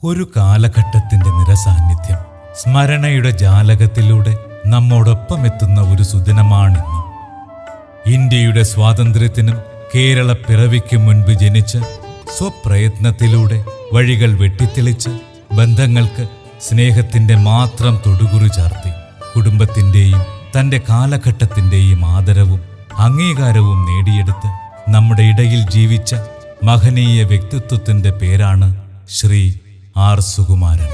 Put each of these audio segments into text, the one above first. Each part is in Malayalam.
ഒരു കാലഘട്ടത്തിന്റെ നിറസാന്നിധ്യം സ്മരണയുടെ ജാലകത്തിലൂടെ നമ്മോടൊപ്പം എത്തുന്ന ഒരു സുദിനമാണിന്ന്. ഇന്ത്യയുടെ സ്വാതന്ത്ര്യത്തിനും കേരള പിറവിക്കും മുൻപ് ജനിച്ച് സ്വപ്രയത്നത്തിലൂടെ വഴികൾ വെട്ടിത്തെളിച്ച് ബന്ധങ്ങൾക്ക് സ്നേഹത്തിന്റെ മാത്രം തൊടുകുറി ചാർത്തി കുടുംബത്തിന്റെയും തന്റെ കാലഘട്ടത്തിന്റെയും ആദരവും അംഗീകാരവും നേടിയെടുത്ത് നമ്മുടെ ഇടയിൽ ജീവിച്ച മഹനീയ വ്യക്തിത്വത്തിന്റെ പേരാണ് ശ്രീ ആർ സുകുമാരൻ.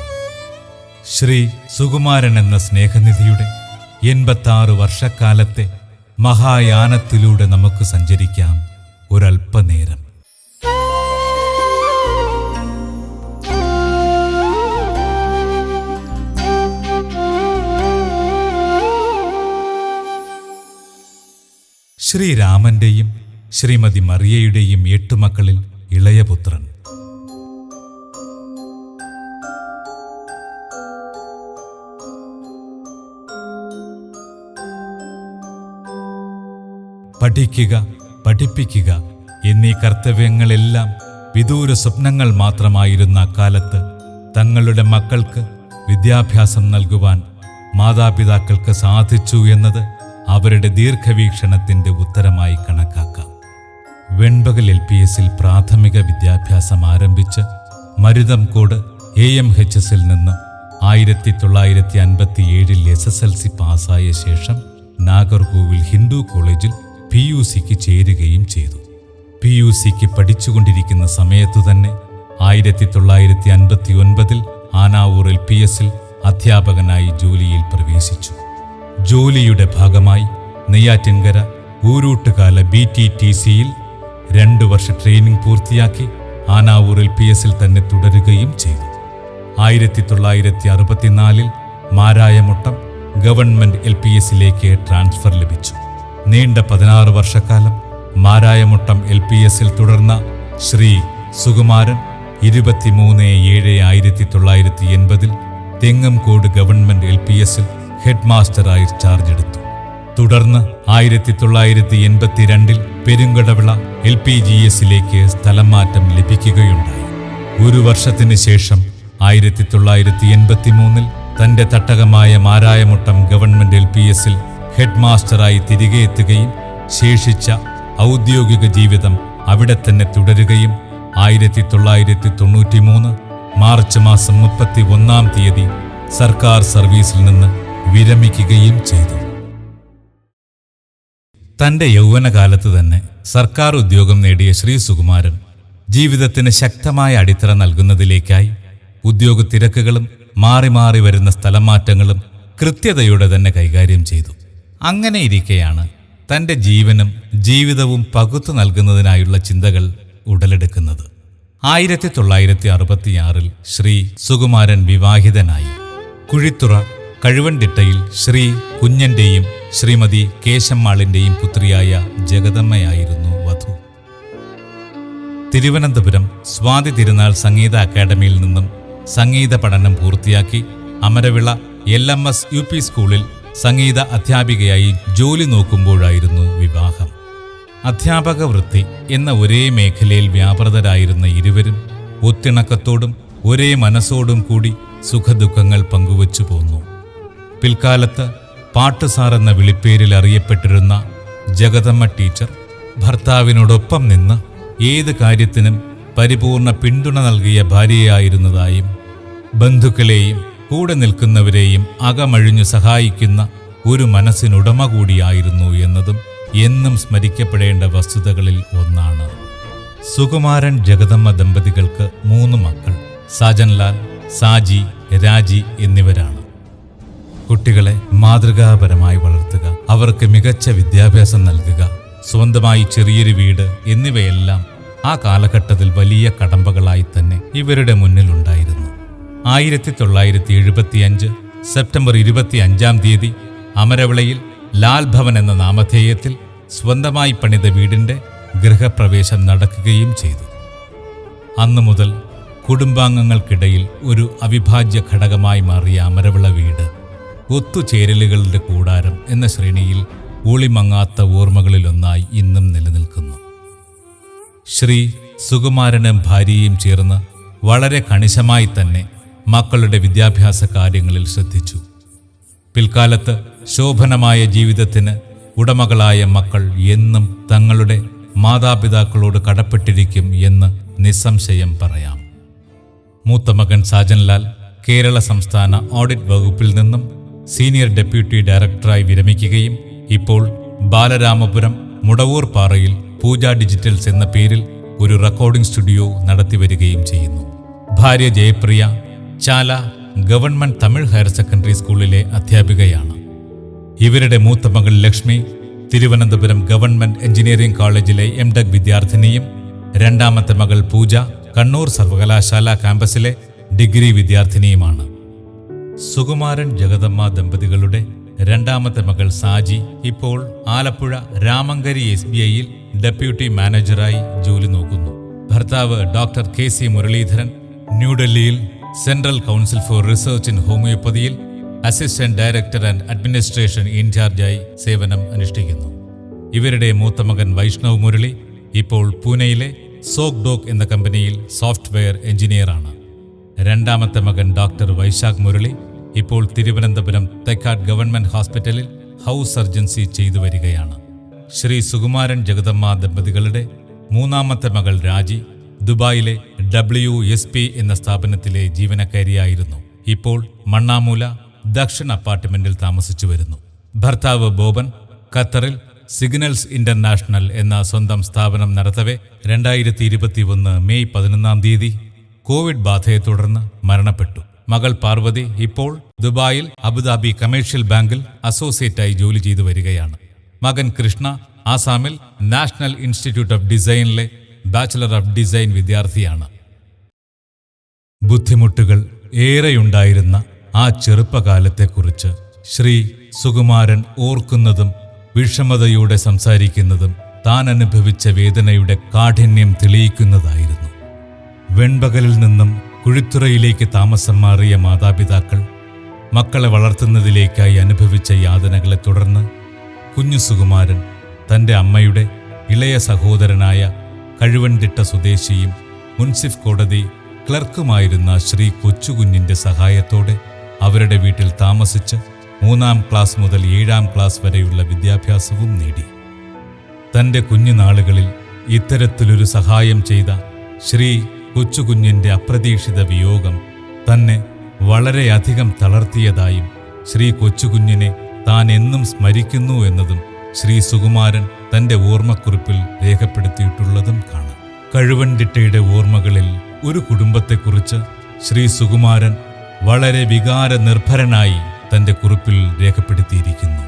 ശ്രീ സുകുമാരൻ എന്ന സ്നേഹനിധിയുടെ 86 വർഷക്കാലത്തെ മഹായാനത്തിലൂടെ നമുക്ക് സഞ്ചരിക്കാം ഒരൽപ്പനേരം. ശ്രീരാമന്റെയും ശ്രീമതി മറിയയുടെയും 8 മക്കളിൽ ഇളയപുത്രൻ. പഠിക്കുക, പഠിപ്പിക്കുക എന്നീ കർത്തവ്യങ്ങളെല്ലാം വിദൂര സ്വപ്നങ്ങൾ മാത്രമായിരുന്ന അക്കാലത്ത് തങ്ങളുടെ മക്കൾക്ക് വിദ്യാഭ്യാസം നൽകുവാൻ മാതാപിതാക്കൾക്ക് സാധിച്ചു എന്നത് അവരുടെ ദീർഘവീക്ഷണത്തിന്റെ ഉത്തരമായി കണക്കാക്കാം. വെൺപകൽ LPSൽ പ്രാഥമിക വിദ്യാഭ്യാസം ആരംഭിച്ച് മരുതംകോട് AMHSൽ നിന്ന് 1957 SSLC പാസ്സായ ശേഷം നാഗർകോവിൽ ഹിന്ദു കോളേജിൽ PUCക്ക് ചേരുകയും ചെയ്തു. PUCക്ക് പഠിച്ചുകൊണ്ടിരിക്കുന്ന സമയത്തു തന്നെ 1959 ആനാവൂർ LPSൽ അധ്യാപകനായി ജോലിയിൽ പ്രവേശിച്ചു. ജോലിയുടെ ഭാഗമായി നെയ്യാറ്റിൻകര ഊരൂട്ടുകാല BTTCയിൽ 2 വർഷ ട്രെയിനിങ് പൂർത്തിയാക്കി ആനാവൂർ LPSൽ തന്നെ തുടരുകയും ചെയ്തു. 1964 മാരായമുട്ടം ഗവൺമെന്റ് LPSലേക്ക് ട്രാൻസ്ഫർ ലഭിച്ചു. നീണ്ട 16 വർഷക്കാലം മാരായമുട്ടം LPSൽ തുടർന്ന ശ്രീ സുകുമാരൻ 23/7/1980 തെങ്ങംകോട് ഗവൺമെന്റ് LPSൽ ഹെഡ് മാസ്റ്ററായി ചാർജ് എടുത്തു. തുടർന്ന് 1982 പെരുങ്കടവിള LPGSലേക്ക് സ്ഥലം മാറ്റം ലഭിക്കുകയുണ്ടായി. 1 വർഷത്തിന് ശേഷം 1983 തന്റെ തട്ടകമായ മാരായമുട്ടം ഗവൺമെന്റ് LPSൽ ഹെഡ് മാസ്റ്ററായി തിരികെ എത്തുകയും ശേഷിച്ച ഔദ്യോഗിക ജീവിതം അവിടെ തന്നെ തുടരുകയും 1993 മാർച്ച് മാസം 31-ാം തീയതി സർക്കാർ സർവീസിൽ നിന്ന് വിരമിക്കുകയും ചെയ്തു. തന്റെ യൗവനകാലത്ത് തന്നെ സർക്കാർ ഉദ്യോഗം നേടിയ ശ്രീ സുകുമാരൻ ജീവിതത്തിന് ശക്തമായ അടിത്തറ നൽകുന്നതിലേക്കായി ഉദ്യോഗ തിരക്കുകളും മാറി മാറി വരുന്ന സ്ഥലമാറ്റങ്ങളും കൃത്യതയോടെ തന്നെ കൈകാര്യം ചെയ്തു. അങ്ങനെ ഇരിക്കെയാണ് തൻ്റെ ജീവനും ജീവിതവും പകുത്തു നൽകുന്നതിനായുള്ള ചിന്തകൾ ഉടലെടുക്കുന്നത്. 1966 ശ്രീ സുകുമാരൻ വിവാഹിതനായി. കുഴിത്തുറ കഴുവൻതിട്ടയിൽ ശ്രീ കുഞ്ഞന്റെയും ശ്രീമതി കേശമ്മാളിന്റെയും പുത്രിയായ ജഗദമ്മയായിരുന്നു വധു. തിരുവനന്തപുരം സ്വാതി തിരുനാൾ സംഗീത അക്കാദമിയിൽ നിന്നും സംഗീത പഠനം പൂർത്തിയാക്കി അമരവിള LMS UP സ്കൂളിൽ സംഗീത അധ്യാപികയായി ജോലി നോക്കുമ്പോഴായിരുന്നു വിവാഹം. അധ്യാപക വൃത്തി എന്ന ഒരേ മേഖലയിൽ വ്യാപൃതരായിരുന്ന ഇരുവരും ഒത്തിണക്കത്തോടും ഒരേ മനസ്സോടും കൂടി സുഖദുഃഖങ്ങൾ പങ്കുവച്ചു പോന്നു. പിൽക്കാലത്ത് പാട്ടുസാർ എന്ന വിളിപ്പേരിൽ അറിയപ്പെട്ടിരുന്ന ജഗദമ്മ ടീച്ചർ ഭർത്താവിനോടൊപ്പം നിന്ന് ഏത് കാര്യത്തിനും പരിപൂർണ പിന്തുണ നൽകിയ ഭാര്യയായിരുന്നതായും ബന്ധുക്കളെയും കൂടെ നിൽക്കുന്നവരെയും അകമഴിഞ്ഞു സഹായിക്കുന്ന ഒരു മനസ്സിനുടമ കൂടിയായിരുന്നു എന്നതും എന്നും സ്മരിക്കപ്പെടേണ്ട വസ്തുതകളിൽ ഒന്നാണ്. സുകുമാരൻ ജഗദമ്മ ദമ്പതികൾക്ക് 3 മക്കൾ സാജൻലാൽ, സാജി, രാജി എന്നിവരാണ്. കുട്ടികളെ മാതൃകാപരമായി വളർത്തുക, അവർക്ക് മികച്ച വിദ്യാഭ്യാസം നൽകുക, സ്വന്തമായി ചെറിയൊരു വീട് എന്നിവയെല്ലാം ആ കാലഘട്ടത്തിൽ വലിയ കടമ്പകളായി തന്നെ ഇവരുടെ മുന്നിലുണ്ടായിരുന്നു. 1975 സെപ്റ്റംബർ 25-ാം തീയതി അമരവിളയിൽ ലാൽ ഭവൻ എന്ന നാമധേയത്തിൽ സ്വന്തമായി പണിത വീടിന്റെ ഗൃഹപ്രവേശം നടക്കുകയും ചെയ്തു. അന്നു മുതൽ കുടുംബാംഗങ്ങൾക്കിടയിൽ ഒരു അവിഭാജ്യ ഘടകമായി മാറിയ അമരവിള വീട് ഒത്തുചേരലുകളുടെ കൂടാരം എന്ന ശ്രേണിയിൽ ഊളിമങ്ങാത്ത ഓർമ്മകളിലൊന്നായി ഇന്നും നിലനിൽക്കുന്നു. ശ്രീ സുകുമാരനും ഭാര്യയും ചേർന്ന് വളരെ കണിശമായി തന്നെ മക്കളുടെ വിദ്യാഭ്യാസ കാര്യങ്ങളിൽ ശ്രദ്ധിച്ചു. പിൽക്കാലത്ത് ശോഭനമായ ജീവിതത്തിന് ഉടമകളായ മക്കൾ എന്നും തങ്ങളുടെ മാതാപിതാക്കളോട് കടപ്പെട്ടിരിക്കും എന്ന് നിസ്സംശയം പറയാം. മൂത്ത മകൻ സാജൻലാൽ കേരള സംസ്ഥാന ഓഡിറ്റ് വകുപ്പിൽ നിന്നും സീനിയർ ഡെപ്യൂട്ടി ഡയറക്ടറായി വിരമിക്കുകയും ഇപ്പോൾ ബാലരാമപുരം മുടവൂർ പാറയിൽ പൂജ ഡിജിറ്റൽസ് എന്ന പേരിൽ ഒരു റെക്കോർഡിംഗ് സ്റ്റുഡിയോ നടത്തിവരികയും ചെയ്യുന്നു. ഭാര്യ Jayapriya Chala government Tamil higher secondary സ്കൂളിലെ അധ്യാപികയാണ്. ഇവരുടെ മൂത്ത മകൾ ലക്ഷ്മി തിരുവനന്തപുരം ഗവൺമെന്റ് എഞ്ചിനീയറിംഗ് കോളേജിലെ എംടെക് വിദ്യാർത്ഥിനിയും രണ്ടാമത്തെ മകൾ പൂജ കണ്ണൂർ സർവകലാശാല ക്യാമ്പസിലെ ഡിഗ്രി വിദ്യാർത്ഥിനിയുമാണ്. സുകുമാരൻ ജഗദമ്മ ദമ്പതികളുടെ രണ്ടാമത്തെ മകൾ സാജി ഇപ്പോൾ ആലപ്പുഴ രാമങ്കരി SBIയിൽ ഡെപ്യൂട്ടി മാനേജറായി ജോലി നോക്കുന്നു. ഭർത്താവ് ഡോക്ടർ KC മുരളീധരൻ ന്യൂഡൽഹിയിൽ central council for research in ഹോമിയോപ്പതിയിൽ അസിസ്റ്റന്റ് ഡയറക്ടർ ആൻഡ് അഡ്മിനിസ്ട്രേഷൻ ഇൻചാർജായി സേവനം അനുഷ്ഠിക്കുന്നു. ഇവരുടെ മൂത്ത മകൻ വൈഷ്ണവ് മുരളി ഇപ്പോൾ പൂനെയിലെ സോക്ഡോക്ക് എന്ന കമ്പനിയിൽ സോഫ്റ്റ്വെയർ എഞ്ചിനീയറാണ്. രണ്ടാമത്തെ മകൻ ഡോക്ടർ വൈശാഖ് മുരളി ഇപ്പോൾ തിരുവനന്തപുരം തെക്കാട് ഗവൺമെന്റ് ഹോസ്പിറ്റലിൽ ഹൗസ് സർജൻസി ചെയ്തു വരികയാണ്. ശ്രീ സുകുമാരൻ ജഗദമ്മ ദമ്പതികളുടെ മൂന്നാമത്തെ മകൾ രാജി ദുബായിലെ WSP എന്ന സ്ഥാപനത്തിലെ ജീവനക്കാരിയായിരുന്നു. ഇപ്പോൾ മണ്ണാമൂല ദക്ഷിൺ അപ്പാർട്ട്മെന്റിൽ താമസിച്ചു വരുന്നു. ഭർത്താവ് ബോബൻ ഖത്തറിൽ സിഗ്നൽസ് ഇന്റർനാഷണൽ എന്ന സ്വന്തം സ്ഥാപനം നടത്തവെ 2021 മെയ് 11 കോവിഡ് ബാധയെ തുടർന്ന് മരണപ്പെട്ടു. മകൾ പാർവതി ഇപ്പോൾ ദുബായിൽ അബുദാബി കമേഴ്ഷ്യൽ ബാങ്കിൽ അസോസിയേറ്റായി ജോലി ചെയ്തു വരികയാണ്. മകൻ കൃഷ്ണ ആസാമിൽ നാഷണൽ ഇൻസ്റ്റിറ്റ്യൂട്ട് ഓഫ് ഡിസൈനിലെ ബാച്ചിലർ ഓഫ് ഡിസൈൻ വിദ്യാർത്ഥിയാണ്. ബുദ്ധിമുട്ടുകൾ ഏറെയുണ്ടായിരുന്ന ആ ചെറുപ്പകാലത്തെക്കുറിച്ച് ശ്രീ സുകുമാരൻ ഓർക്കുന്നതും വിഷമതയോടെ സംസാരിക്കുന്നതും താൻ അനുഭവിച്ച വേദനയുടെ കാഠിന്യം തെളിയിക്കുന്നതായിരുന്നു. വെൺപകലിൽ നിന്നും കുഴിത്തുറയിലേക്ക് താമസം മാറിയ മാതാപിതാക്കൾ മക്കളെ വളർത്തുന്നതിലേക്കായി അനുഭവിച്ച യാതനകളെ തുടർന്ന് കുഞ്ഞു സുകുമാരൻ തൻ്റെ അമ്മയുടെ ഇളയ സഹോദരനായ കഴുവൻതിട്ട സ്വദേശിയും മുൻസിഫ് കോടതി ക്ലർക്കുമായിരുന്ന ശ്രീ കൊച്ചുകുഞ്ഞിൻ്റെ സഹായത്തോടെ അവരുടെ വീട്ടിൽ താമസിച്ച് 3ാം ക്ലാസ് മുതൽ 7ാം ക്ലാസ് വരെയുള്ള വിദ്യാഭ്യാസവും നേടി. തൻ്റെ കുഞ്ഞുനാളുകളിൽ ഇത്തരത്തിലൊരു സഹായം ചെയ്ത ശ്രീ കൊച്ചുകുഞ്ഞിൻ്റെ അപ്രതീക്ഷിത വിയോഗം തന്നെ വളരെയധികം തളർത്തിയതായും ശ്രീ കൊച്ചുകുഞ്ഞിനെ താൻ എന്നും സ്മരിക്കുന്നു എന്നതും ശ്രീ സുകുമാരൻ തൻ്റെ ഓർമ്മക്കുറിപ്പിൽ രേഖപ്പെടുത്തിയിട്ടുള്ളതും കാണാം. കഴുവൻതിട്ടയുടെ ഓർമ്മകളിൽ ഒരു കുടുംബത്തെക്കുറിച്ച് ശ്രീ സുകുമാരൻ വളരെ വികാരനിർഭരനായി തൻ്റെ കുറിപ്പിൽ രേഖപ്പെടുത്തിയിരിക്കുന്നു.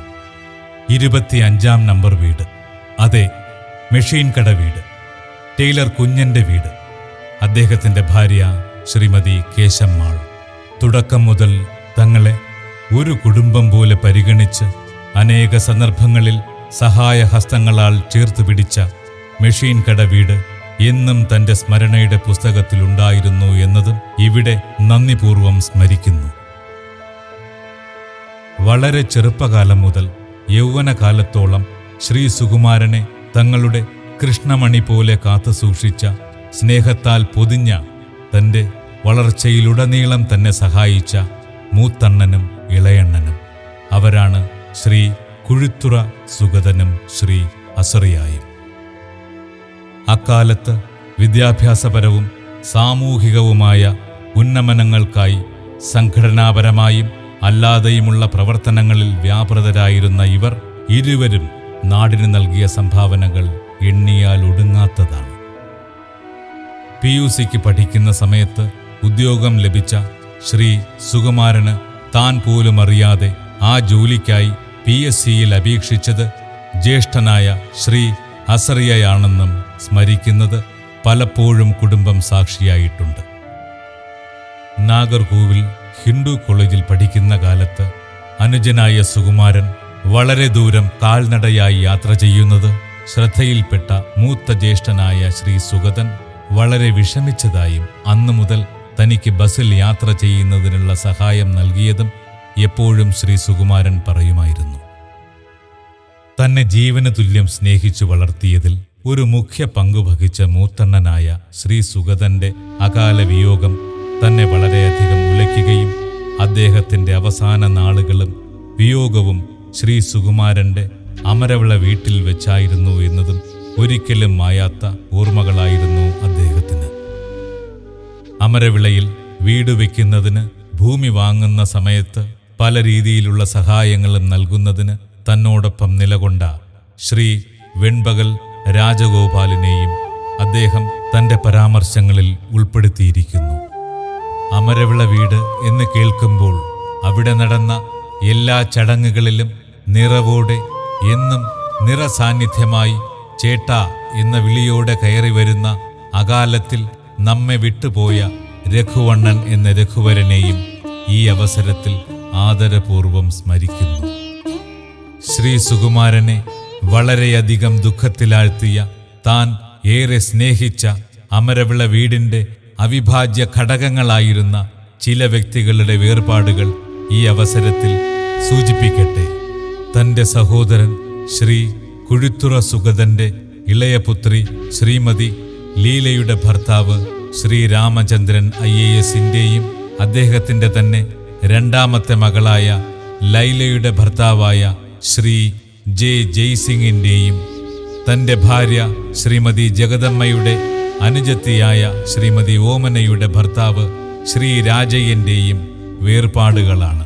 25ാം നമ്പർ വീട്, അതെ, മെഷീൻ കട വീട്, ടൈലർ കുഞ്ഞൻ്റെ വീട്. അദ്ദേഹത്തിൻ്റെ ഭാര്യ ശ്രീമതി കേശമ്മാൾ തുടക്കം മുതൽ തങ്ങളെ ഒരു കുടുംബം പോലെ പരിഗണിച്ച് അനേക സന്ദർഭങ്ങളിൽ സഹായഹസ്തങ്ങളാൽ ചേർത്ത് പിടിച്ച മെഷീൻ കട വീട് എന്നും തൻ്റെ സ്മരണയുടെ പുസ്തകത്തിലുണ്ടായിരുന്നു എന്നതും ഇവിടെ നന്ദിപൂർവം സ്മരിക്കുന്നു. വളരെ ചെറുപ്പകാലം മുതൽ യൗവനകാലത്തോളം ശ്രീ സുകുമാരനെ തങ്ങളുടെ കൃഷ്ണമണി പോലെ കാത്തുസൂക്ഷിച്ച, സ്നേഹത്താൽ പൊതിഞ്ഞ, തൻ്റെ വളർച്ചയിലുടനീളം തന്നെ സഹായിച്ച മൂത്തണ്ണനും ഇളയണ്ണനും അവരാണ് ശ്രീ കുഴിത്തുറ സുഗതനും ശ്രീ അസറിയായും. അക്കാലത്ത് വിദ്യാഭ്യാസപരവും സാമൂഹികവുമായ ഉന്നമനങ്ങൾക്കായി സംഘടനാപരമായും അല്ലാതെയുമുള്ള പ്രവർത്തനങ്ങളിൽ വ്യാപൃതരായിരുന്ന ഇവർ ഇരുവരും നാടിന് നൽകിയ സംഭാവനകൾ എണ്ണിയാൽ ഒടുങ്ങാത്തതാണ്. PUCക്ക് പഠിക്കുന്ന സമയത്ത് ഉദ്യോഗം ലഭിച്ച ശ്രീ സുകുമാരന് താൻ പോലും അറിയാതെ ആ ജോലിക്കായി PSCയിൽ അപേക്ഷിച്ചത് ജ്യേഷ്ഠനായ ശ്രീ അസറിയയാണെന്നും സ്മരിക്കുന്നത് പലപ്പോഴും കുടുംബം സാക്ഷിയായിട്ടുണ്ട്. നാഗർകോവിൽ ഹിന്ദു കോളേജിൽ പഠിക്കുന്ന കാലത്ത് അനുജനായ സുകുമാരൻ വളരെ ദൂരം കാൽനടയായി യാത്ര ചെയ്യുന്നത് ശ്രദ്ധയിൽപ്പെട്ട മൂത്ത ജ്യേഷ്ഠനായ ശ്രീ സുഗതൻ വളരെ വിഷമിച്ചതായും അന്നു മുതൽ തനിക്ക് ബസ്സിൽ യാത്ര ചെയ്യുന്നതിനുള്ള സഹായം നൽകിയതും എപ്പോഴും ശ്രീ സുകുമാരൻ പറയുമായിരുന്നു. തന്നെ ജീവന് തുല്യം സ്നേഹിച്ചു വളർത്തിയതിൽ ഒരു മുഖ്യ പങ്കു വഹിച്ച മൂത്തണ്ണനായ ശ്രീ സുഗതന്റെ അകാല വിയോഗം തന്നെ വളരെയധികം ഉലയ്ക്കുകയും അദ്ദേഹത്തിന്റെ അവസാന നാളുകളും വിയോഗവും ശ്രീ സുകുമാരന്റെ അമരവിള വീട്ടിൽ വെച്ചായിരുന്നു എന്നതും ഒരിക്കലും മായാത്ത ഓർമ്മകളായിരുന്നു അദ്ദേഹത്തിന്. അമരവിളയിൽ വീട് വയ്ക്കുന്നതിന് ഭൂമി വാങ്ങുന്ന സമയത്ത് പല രീതിയിലുള്ള സഹായങ്ങളും നൽകുന്നതിന് തന്നോടൊപ്പം നിലകൊണ്ട ശ്രീ വെൺപകൽ രാജഗോപാലിനെയും അദ്ദേഹം തൻ്റെ പരാമർശങ്ങളിൽ ഉൾപ്പെടുത്തിയിരിക്കുന്നു. അമരവിള വീട് എന്ന് കേൾക്കുമ്പോൾ അവിടെ നടന്ന എല്ലാ ചടങ്ങുകളിലും നിറവോടെ എന്നും നിറസാന്നിധ്യമായി ചേട്ടാ എന്ന വിളിയോടെ കയറി വരുന്ന അകാലത്തിൽ നമ്മെ വിട്ടുപോയ രഘുവണ്ണൻ എന്ന രഘുവരനെയും ഈ അവസരത്തിൽ ആദരപൂർവം സ്മരിക്കുന്നു. ശ്രീ സുകുമാരനെ വളരെയധികം ദുഃഖത്തിലാഴ്ത്തിയ, താൻ ഏറെ സ്നേഹിച്ച അമരവിള വീടിൻ്റെ അവിഭാജ്യ ഘടകങ്ങളായിരുന്ന ചില വ്യക്തികളുടെ വേർപാടുകൾ ഈ അവസരത്തിൽ സൂചിപ്പിക്കട്ടെ. തൻ്റെ സഹോദരൻ ശ്രീ കുഴിത്തുറ സുഗതന്റെ ഇളയപുത്രി ശ്രീമതി ലീലയുടെ ഭർത്താവ് ശ്രീ രാമചന്ദ്രൻ IASന്റെയും അദ്ദേഹത്തിൻ്റെ തന്നെ രണ്ടാമത്തെ മകളായ ലൈലയുടെ ഭർത്താവായ ശ്രീ ജയ്സിംഗിൻ്റെയും തൻ്റെ ഭാര്യ ശ്രീമതി ജഗദമ്മയുടെ അനുജത്തിയായ ശ്രീമതി ഓമനയുടെ ഭർത്താവ് ശ്രീ രാജയ്യൻ്റെയും വേർപാടുകളാണ്.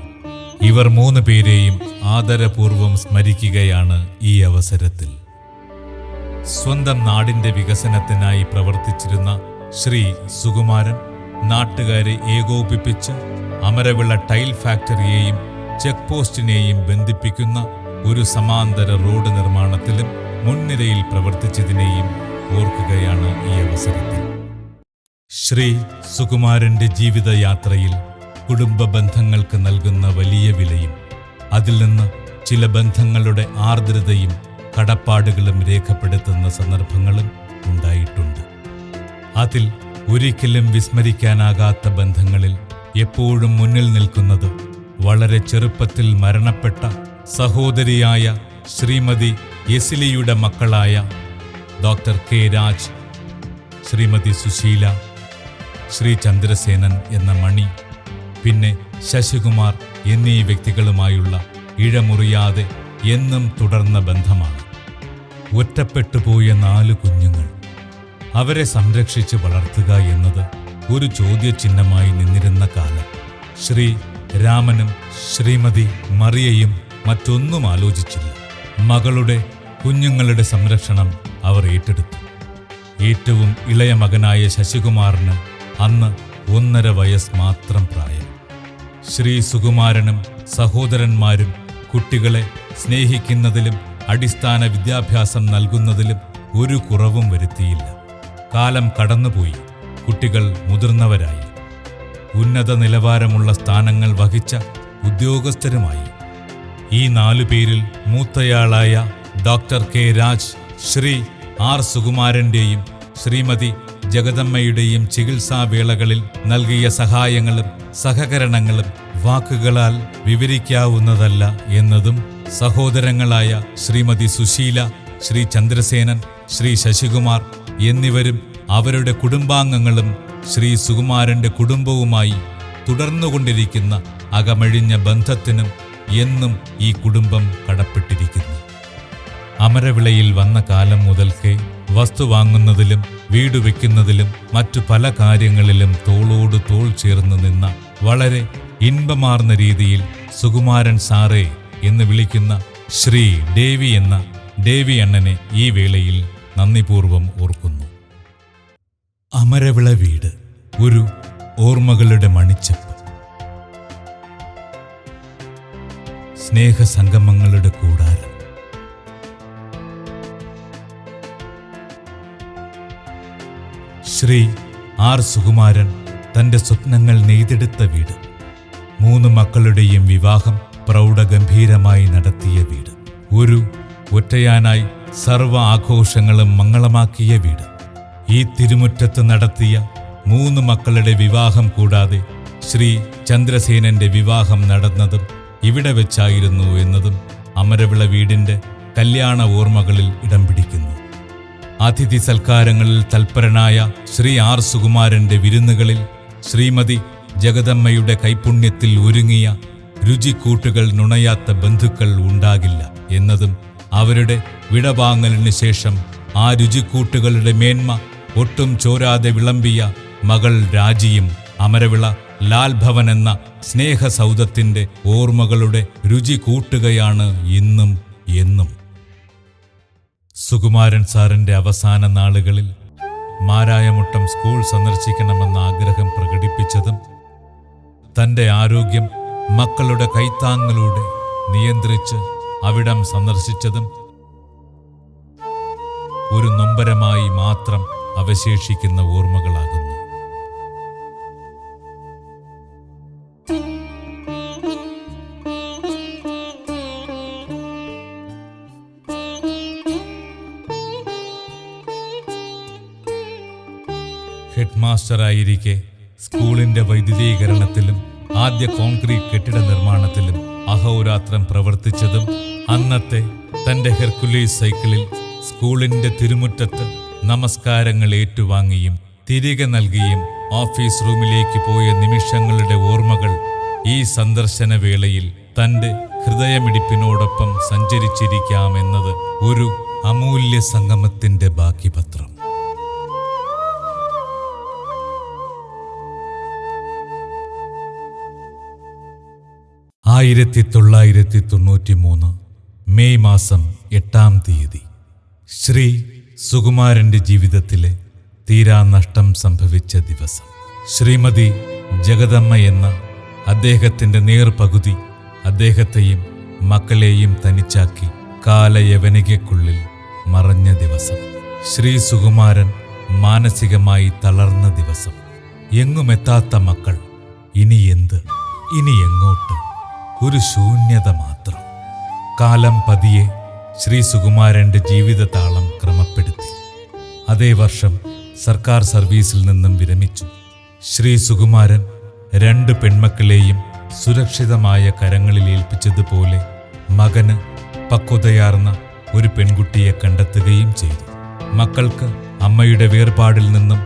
ഇവർ 3 പേരെയും ആദരപൂർവം സ്മരിക്കുകയാണ് ഈ അവസരത്തിൽ. സ്വന്തം നാടിൻ്റെ വികസനത്തിനായി പ്രവർത്തിച്ചിരുന്ന ശ്രീ സുകുമാരൻ നാട്ടുകാരെ ഏകോപിപ്പിച്ച് അമരവിള ടൈൽ ഫാക്ടറിയെയും ചെക്ക് പോസ്റ്റിനെയും ബന്ധിപ്പിക്കുന്ന ഒരു സമാന്തര റോഡ് നിർമ്മാണത്തിലും മുൻനിരയിൽ പ്രവർത്തിച്ചതിനെയും ഓർക്കുകയാണ് ഈ അവസരത്തിൽ. ശ്രീ സുകുമാരൻ്റെ ജീവിതയാത്രയിൽ കുടുംബ ബന്ധങ്ങൾക്ക് നൽകുന്ന വലിയ വിലയും അതിൽ നിന്ന് ചില ബന്ധങ്ങളുടെ ആർദ്രതയും കടപ്പാടുകളും രേഖപ്പെടുത്തുന്ന സന്ദർഭങ്ങളും ഉണ്ടായിട്ടുണ്ട്. അതിൽ ഒരിക്കലും വിസ്മരിക്കാനാകാത്ത ബന്ധങ്ങളിൽ എപ്പോഴും മുന്നിൽ നിൽക്കുന്നത് വളരെ ചെറുപ്പത്തിൽ മരണപ്പെട്ട സഹോദരിയായ ശ്രീമതി എസിലിയുടെ മക്കളായ ഡോക്ടർ K. രാജ്, ശ്രീമതി സുശീല, ശ്രീ ചന്ദ്രസേനൻ എന്ന മണി, പിന്നെ ശശികുമാർ എന്നീ വ്യക്തികളുമായുള്ള ഇഴമുറിയാതെ എന്നും തുടർന്ന ബന്ധമാണ്. ഒറ്റപ്പെട്ടുപോയ 4 കുഞ്ഞുങ്ങൾ, അവരെ സംരക്ഷിച്ച് വളർത്തുക എന്നത് ഒരു ചോദ്യചിഹ്നമായി നിന്നിരുന്ന കാലം. ശ്രീ രാമനും ശ്രീമതി മറിയയും മറ്റൊന്നും ആലോചിച്ചില്ല. മകളുടെ കുഞ്ഞുങ്ങളുടെ സംരക്ഷണം അവർ ഏറ്റെടുത്തു. ഏറ്റവും ഇളയ മകനായ ശശികുമാറിന് അന്ന് 1.5 വയസ്സ് മാത്രം പ്രായം. ശ്രീ സുകുമാരനും സഹോദരന്മാരും കുട്ടികളെ സ്നേഹിക്കുന്നതിലും അടിസ്ഥാന വിദ്യാഭ്യാസം നൽകുന്നതിലും ഒരു കുറവും വരുത്തിയില്ല. കാലം കടന്നുപോയി, കുട്ടികൾ മുതിർന്നവരായി, ഉന്നത നിലവാരമുള്ള സ്ഥാനങ്ങൾ വഹിച്ച ഉദ്യോഗസ്ഥരുമായി. ഈ 4 പേരിൽ മൂത്തയാളായ doctor K. Raj Shri R. സുകുമാരൻ്റെയും ശ്രീമതി ജഗദമ്മയുടെയും ചികിത്സാവേളകളിൽ നൽകിയ സഹായങ്ങളും സഹകരണങ്ങളും വാക്കുകളാൽ വിവരിക്കാവുന്നതല്ല എന്നതും സഹോദരങ്ങളായ ശ്രീമതി സുശീല, ശ്രീ ചന്ദ്രസേനൻ, ശ്രീ ശശികുമാർ എന്നിവരും അവരുടെ കുടുംബാംഗങ്ങളും ശ്രീ സുകുമാരൻ്റെ കുടുംബവുമായി തുടർന്നുകൊണ്ടിരിക്കുന്ന അകമഴിഞ്ഞ ബന്ധത്തിനും എന്നും ഈ കുടുംബം കടപ്പെട്ടിരിക്കുന്നു. അമരവിളയിൽ വന്ന കാലം മുതൽക്കേ വസ്തു വാങ്ങുന്നതിലും വീട് വയ്ക്കുന്നതിലും മറ്റു പല കാര്യങ്ങളിലും തോളോട് തോൾ ചേർന്ന് നിന്ന, വളരെ ഇൻപമാർന്ന രീതിയിൽ സുകുമാരൻ സാറേ എന്ന് വിളിക്കുന്ന ശ്രീ ദേവി എന്ന ദേവി അണ്ണനെ ഈ വേളയിൽ നന്ദിപൂർവം ഓർക്കുന്നു. അമരവിള വീട് ഒരു ഓർമ്മകളുടെ മണിച്ചപ്പ്, സ്നേഹസംഗമങ്ങളുടെ കൂടാരം. ശ്രീ R. സുകുമാരൻ തൻ്റെ സ്വപ്നങ്ങൾ നെയ്തെടുത്ത വീട്, 3 മക്കളുടെയും വിവാഹം പ്രൗഢഗംഭീരമായി നടത്തിയ വീട്, ഒരു ഒറ്റയാനായി സർവ്വ ആഘോഷങ്ങളും മംഗളമാക്കിയ വീട്. ഈ തിരുമുറ്റത്ത് നടത്തിയ 3 മക്കളുടെ വിവാഹം കൂടാതെ ശ്രീ ചന്ദ്രസേനന്റെ വിവാഹം നടന്നതും ഇവിടെ വെച്ചായിരുന്നു എന്നതും അമരവിള വീടിൻ്റെ കല്യാണ ഓർമ്മകളിൽ ഇടം പിടിക്കുന്നു. അതിഥി സൽക്കാരങ്ങളിൽ തൽപരനായ ശ്രീ ആർ സുകുമാരന്റെ വിരുന്നുകളിൽ ശ്രീമതി ജഗദമ്മയുടെ കൈപുണ്യത്തിൽ ഒരുങ്ങിയ രുചിക്കൂട്ടുകൾ നുണയാത്ത ബന്ധുക്കൾ ഉണ്ടാകില്ല എന്നതും അവരുടെ വിടവാങ്ങലിന് ശേഷം ആ രുചിക്കൂട്ടുകളുടെ മേന്മ ഒട്ടും ചോരാതെ വിളമ്പിയ മകൾ രാജിയും അമരവിള ലാൽ ഭവൻ എന്ന സ്നേഹസൗധത്തിന്റെ ഓർമ്മകളുടെ രുചി കൂട്ടുകയാണ് ഇന്നും എന്നും. സുകുമാരൻ സാറിന്റെ അവസാന നാളുകളിൽ മാരായമുട്ടം സ്കൂൾ സന്ദർശിക്കണമെന്ന ആഗ്രഹം പ്രകടിപ്പിച്ചതും തന്റെ ആരോഗ്യം മക്കളുടെ കൈത്താങ്ങലൂടെ നിയന്ത്രിച്ച് അവിടം സന്ദർശിച്ചതും ഒരു നൊമ്പരമായി മാത്രം അവശേഷിക്കുന്ന ഓർമ്മകളാകുന്നു. ഹെഡ്മാസ്റ്ററായിരിക്കെ സ്കൂളിന്റെ വൈദ്യുതീകരണത്തിലും ആദ്യ കോൺക്രീറ്റ് കെട്ടിട നിർമ്മാണത്തിലും അഹോരാത്രം പ്രവർത്തിച്ചതും അന്നത്തെ തന്റെ ഹെർക്കുലീസ് സൈക്കിളിൽ സ്കൂളിന്റെ തിരുമുറ്റത്ത് നമസ്കാരങ്ങൾ ഏറ്റുവാങ്ങിയും തിരികെ നൽകിയും ഓഫീസ് റൂമിലേക്ക് പോയ നിമിഷങ്ങളുടെ ഓർമ്മകൾ ഈ സന്ദർശന വേളയിൽ തന്റെ ഹൃദയമിടിപ്പിനോടൊപ്പം സഞ്ചരിച്ചിരിക്കാമെന്നത് ഒരു അമൂല്യ സംഗമത്തിന്റെ ബാക്കിപത്രം. 1993 മെയ് മാസം 8-ാം തീയതി ശ്രീ സുകുമാരന്റെ ജീവിതത്തിലെ തീരാനഷ്ടം സംഭവിച്ച ദിവസം. ശ്രീമതി ജഗദമ്മ എന്ന അദ്ദേഹത്തിന്റെ നേർപകുതി അദ്ദേഹത്തെയും മക്കളെയും തനിച്ചാക്കി കാലയവനികയ്ക്കുള്ളിൽ മറഞ്ഞ ദിവസം. ശ്രീ സുകുമാരൻ മാനസികമായി തളർന്ന ദിവസം. എങ്ങുമെത്താത്ത മക്കൾ. ഇനി എന്ത്, ഇനി എങ്ങോട്ട്? ഒരു ശൂന്യത മാത്രം. കാലം പതിയെ ശ്രീ സുകുമാരന്റെ ജീവിതതാളം ക്രമപ്പെടുത്തി. അതേ വർഷം സർക്കാർ സർവീസിൽ നിന്നും വിരമിച്ചു. ശ്രീ സുകുമാരൻ 2 പെൺമക്കളെയും സുരക്ഷിതമായ കരങ്ങളിൽ ഏൽപ്പിച്ചതുപോലെ മകന് പക്വതയാർന്ന ഒരു പെൺകുട്ടിയെ കണ്ടെത്തുകയും ചെയ്തു. മക്കൾക്ക് അമ്മയുടെ വേർപാടിൽ നിന്നും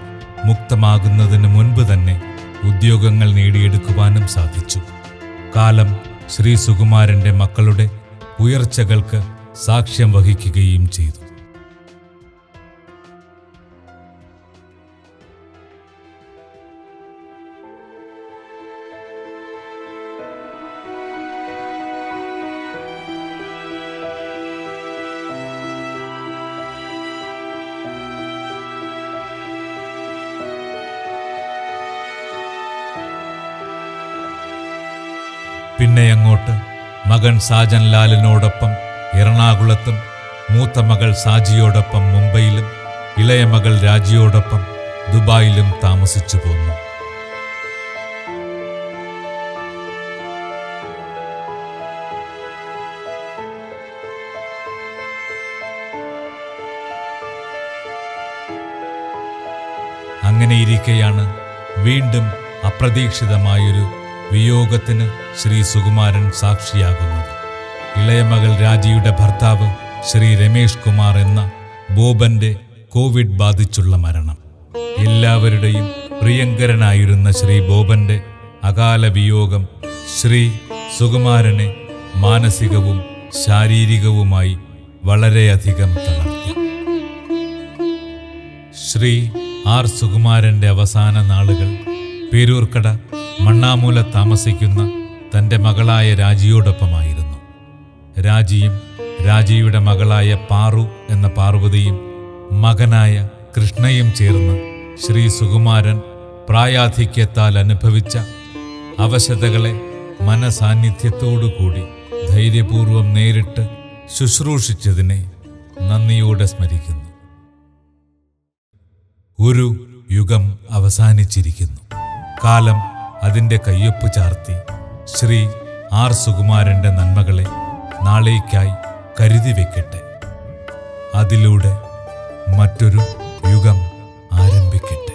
മുക്തമാകുന്നതിന് മുൻപ് തന്നെ ഉദ്യോഗങ്ങൾ നേടിയെടുക്കുവാനും സാധിച്ചു. കാലം ശ്രീ സുകുമാരന്റെ മക്കളുടെ ഉയർച്ചകൾക്ക് സാക്ഷ്യം വഹിക്കുകയും ചെയ്തു. പിന്നെയങ്ങോട്ട് മകൻ സാജൻ ലാലിനോടൊപ്പം എറണാകുളത്തും, മൂത്ത മകൾ സാജിയോടൊപ്പം മുംബൈയിലും, ഇളയ മകൾ രാജിയോടൊപ്പം ദുബായിലും താമസിച്ചു പോന്നു. അങ്ങനെയിരിക്കെയാണ് വീണ്ടും അപ്രതീക്ഷിതമായൊരു വിയോഗത്തിന് ശ്രീ സുകുമാരൻ സാക്ഷിയാകുന്നത്. ഇളയ മകൾ രാജിയുടെ ഭർത്താവ് ശ്രീ രമേഷ് കുമാർ എന്ന ബോബന്റെ കോവിഡ് ബാധിച്ചുള്ള മരണം. എല്ലാവരുടെയും പ്രിയങ്കരനായിരുന്ന ശ്രീ ബോബന്റെ അകാല വിയോഗം ശ്രീ സുകുമാരനെ മാനസികവും ശാരീരികവുമായി വളരെയധികം തളർത്തി. ശ്രീ ആർ സുകുമാരന്റെ അവസാന നാളുകൾ പേരൂർക്കട മണ്ണാമൂല താമസിക്കുന്ന തൻ്റെ മകളായ രാജിയോടൊപ്പമായിരുന്നു. രാജിയും രാജിയുടെ മകളായ പാറു എന്ന പാർവതിയും മകനായ കൃഷ്ണയും ചേർന്ന് ശ്രീ സുകുമാരൻ പ്രായാധിക്യത്താൽ അനുഭവിച്ച അവശതകളെ മനസാന്നിധ്യത്തോടുകൂടി ധൈര്യപൂർവം നേരിട്ട് ശുശ്രൂഷിച്ചതിനെ നന്ദിയോടെ സ്മരിക്കുന്നു. ഒരു യുഗം അവസാനിച്ചിരിക്കുന്നു. കാലം അതിൻ്റെ കയ്യൊപ്പ് ചാർത്തി ശ്രീ ആർ സുകുമാരന്റെ നന്മകളെ നാളേക്കായി കരുതി വെക്കട്ടെ. അതിലൂടെ മറ്റൊരു യുഗം ആരംഭിക്കട്ടെ.